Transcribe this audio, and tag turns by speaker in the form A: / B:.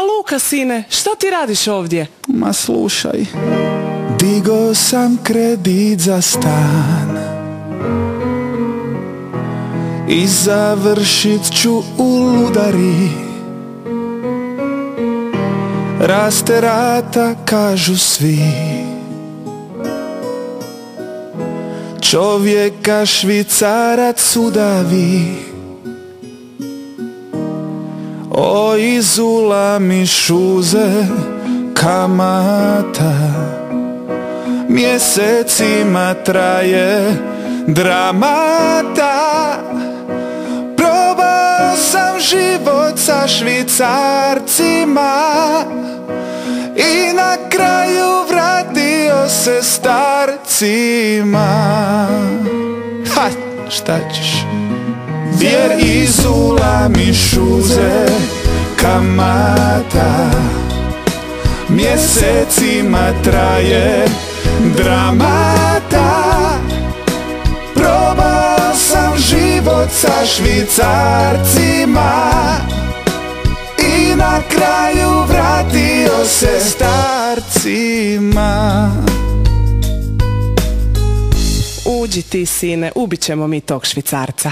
A: Luka, sine, što ti radiš ovdje?
B: Ma slušaj, digo sam kredit za stan i završit ću u ludari. Raste rata, kažu svi, čovjeka švicarac udavi. O, izula mi šuze kamata, mjesecima traje dramata. Probao sam život sa švicarcima i na kraju vratio se starcima. Ha, šta ćeš? Jer izula mi šuze kamata, mjesecima traje dramata. Probao sam život sa švicarcima i na kraju vratio se starcima.
A: Uđi ti, sine, ubit ćemo mi tog švicarca.